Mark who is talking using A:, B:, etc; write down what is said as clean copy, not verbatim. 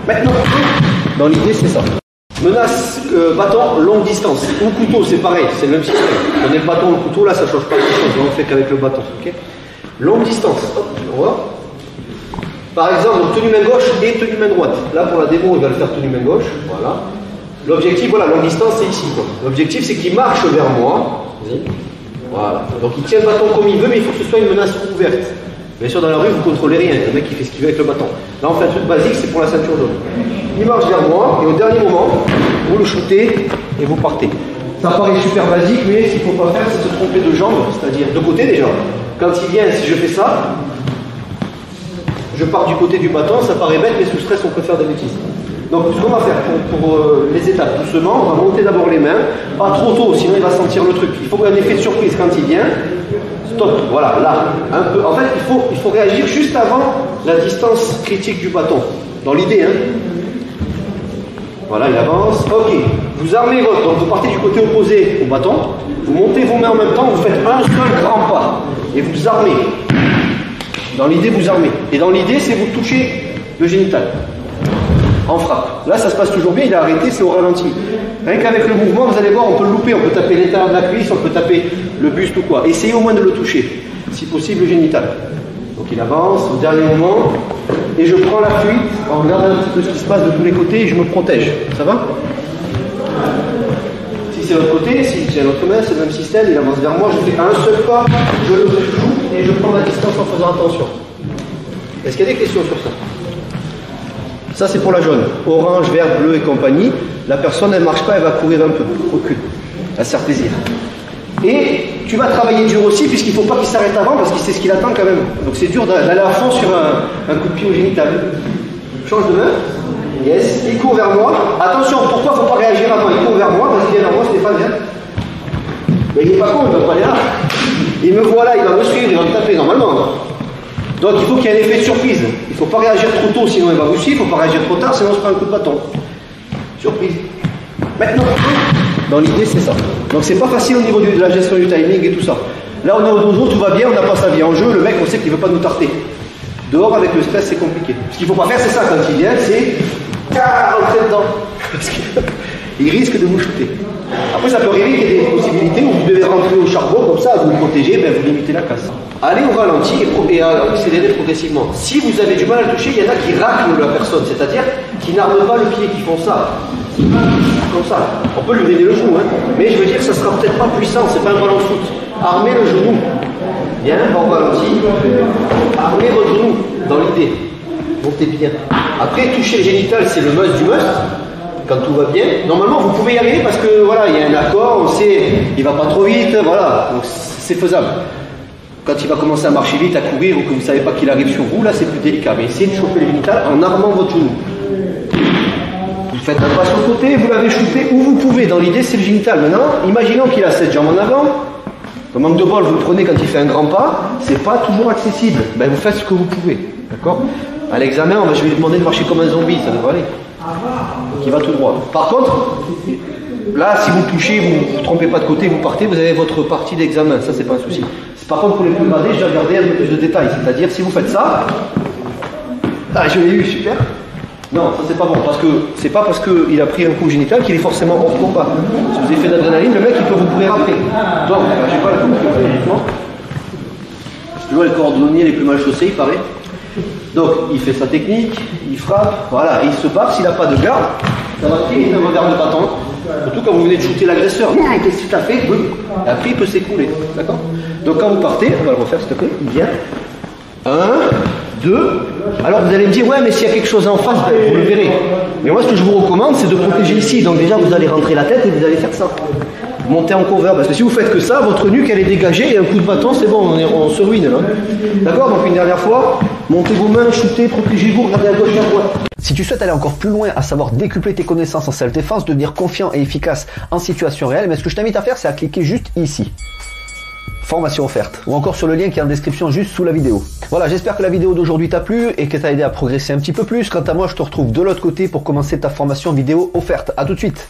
A: Maintenant, dans l'idée, c'est ça. Menace, bâton, longue distance. Ou couteau, c'est pareil, c'est le même système. On est le bâton, le couteau, là, ça ne change pas grand-chose. On ne fait qu'avec le bâton. Okay, longue distance. Hop, on voit. Par exemple, tenue main gauche et tenue main droite. Là, pour la démo, il va le faire tenue main gauche. Voilà. L'objectif, voilà, longue distance, c'est ici. L'objectif, c'est qu'il marche vers moi. Voilà. Donc, il tient le bâton comme il veut, mais il faut que ce soit une menace ouverte. Bien sûr, dans la rue, vous ne contrôlez rien. Il y a un mec qui fait ce qu'il veut avec le bâton. Là, on fait un truc basique, c'est pour la ceinture jaune. Il marche vers moi, et au dernier moment, vous le shootez et vous partez. Ça paraît super basique, mais ce qu'il ne faut pas faire, c'est se tromper de jambe, c'est-à-dire de côté déjà. Quand il vient, si je fais ça, je pars du côté du bâton, ça paraît bête, mais sous stress, on peut faire des bêtises. Donc, ce qu'on va faire pour les étapes, doucement, on va monter d'abord les mains, pas trop tôt, sinon il va sentir le truc. Il faut un effet de surprise quand il vient. Stop, voilà, là, un peu. En fait, il faut réagir juste avant la distance critique du bâton. Dans l'idée, hein. Voilà, il avance. Ok, vous armez votre. Donc, vous partez du côté opposé au bâton, vous montez vos mains en même temps, vous faites un seul grand pas et vous armez. Dans l'idée, vous armez. Et dans l'idée, c'est vous toucher le génital. En frappe. Là, ça se passe toujours bien, il a arrêté, c'est au ralenti. Rien qu'avec le mouvement, vous allez voir, on peut le louper, on peut taper l'intérieur de la cuisse, on peut taper le buste ou quoi. Essayez au moins de le toucher, si possible, le génital. Donc il avance, au dernier moment, et je prends la fuite en regardant un petit peu ce qui se passe de tous les côtés et je me protège. Ça va? Si c'est l'autre côté, si j'ai l'autre main, c'est le même système, il avance vers moi, je fais un seul pas, je le joue et je prends ma distance en faisant attention. Est-ce qu'il y a des questions sur ça? Ça, c'est pour la jaune. Orange, vert, bleu et compagnie. La personne, elle ne marche pas, elle va courir un peu. Recule. Elle se faire plaisir. Et tu vas travailler dur aussi, puisqu'il ne faut pas qu'il s'arrête avant, parce qu'il sait ce qu'il attend quand même. Donc c'est dur d'aller à fond sur un coup de pied au génital. Change de main. Yes. Il court vers moi. Attention, pourquoi il ne faut pas réagir avant? Il court vers moi. Vas-y, viens vers moi, Stéphane, viens. Mais il n'est pas con, il ne va pas aller là. Il me voit là, il va me suivre, il va me taper normalement. Donc il faut qu'il y ait un effet de surprise. Il ne faut pas réagir trop tôt, sinon il va vous suivre. Il ne faut pas réagir trop tard, sinon on se prend un coup de bâton. Surprise. Maintenant, dans l'idée, c'est ça. Donc c'est pas facile au niveau de la gestion du timing et tout ça. Là, on est au dojo, tout va bien, on n'a pas sa vie en jeu. Le mec, on sait qu'il ne veut pas nous tarter. Dehors, avec le stress, c'est compliqué. Ce qu'il ne faut pas faire, c'est ça quand il vient, c'est rentrer dedans. Parce qu'il risque de vous shooter. Après, ça peut arriver qu'il y ait des possibilités où vous devez rentrer au charbon, comme ça, vous le protégez, ben, vous limitez la casse. Allez au ralenti et accélérez progressivement. Si vous avez du mal à le toucher, il y en a qui raclent la personne, c'est-à-dire qui n'arment pas le pied, qui font ça. Comme ça. On peut lui donner le genou, hein. Mais je veux dire, ça sera peut-être pas puissant, c'est pas un ballon de foot. Armez le genou. Bien, au ralenti. Armez votre genou, dans l'idée. Montez bien. Après, toucher le génital, c'est le must du must. Quand tout va bien, normalement vous pouvez y arriver parce que voilà, il y a un accord, on sait, il va pas trop vite, voilà, donc c'est faisable. Quand il va commencer à marcher vite, à courir, ou que vous ne savez pas qu'il arrive sur vous, là c'est plus délicat. Mais essayez de choper le génital en armant votre genou. Vous faites un pas sur le côté, vous l'avez shooté où vous pouvez. Dans l'idée, c'est le génital. Maintenant, imaginons qu'il a 7 jambes en avant. Le manque de bol, vous le prenez quand il fait un grand pas, c'est pas toujours accessible. Ben, vous faites ce que vous pouvez. D'accord? À l'examen, je vais lui demander de marcher comme un zombie, ça devrait aller. Donc il va tout droit. Par contre, là, si vous touchez, vous ne trompez pas de côté, vous partez, vous avez votre partie d'examen. Ça, c'est pas un souci. Par contre, pour les plus gradés, je vais regarder un peu plus de détails. C'est-à-dire, si vous faites ça, ah, je l'ai eu, super. Non, ça c'est pas bon, parce que c'est pas parce qu'il a pris un coup génital qu'il est forcément hors combat. Si vous avez fait d'adrénaline, le mec il peut vous courir après. Donc, j'ai pas la compris uniquement. C'est toujours les cordonniers les plus mal chaussés, il paraît. Donc, il fait sa technique, il frappe, voilà, et il se barre. S'il n'a pas de garde, ça va créer un regard de bâton. Surtout quand vous venez de shooter l'agresseur. Qu'est-ce que tu as fait? Et après, il peut s'écrouler. D'accord? Donc, quand vous partez, on va le refaire s'il te plaît, il vient. 1, 2. Alors vous allez me dire, ouais, mais s'il y a quelque chose en face, ben, vous le verrez. Mais moi, ce que je vous recommande, c'est de protéger ici. Donc déjà, vous allez rentrer la tête et vous allez faire ça. Monter en cover. Parce que si vous faites que ça, votre nuque, elle est dégagée et un coup de bâton, c'est bon, on se ruine là. D'accord? Donc une dernière fois, montez vos mains, shootez, protégez-vous, regardez à gauche et à droite.
B: Si tu souhaites aller encore plus loin, à savoir décupler tes connaissances en self-défense, devenir confiant et efficace en situation réelle, mais ce que je t'invite à faire, c'est à cliquer juste ici. Formation offerte, ou encore sur le lien qui est en description juste sous la vidéo. Voilà, j'espère que la vidéo d'aujourd'hui t'a plu et que t'a aidé à progresser un petit peu plus. Quant à moi, je te retrouve de l'autre côté pour commencer ta formation vidéo offerte. À tout de suite.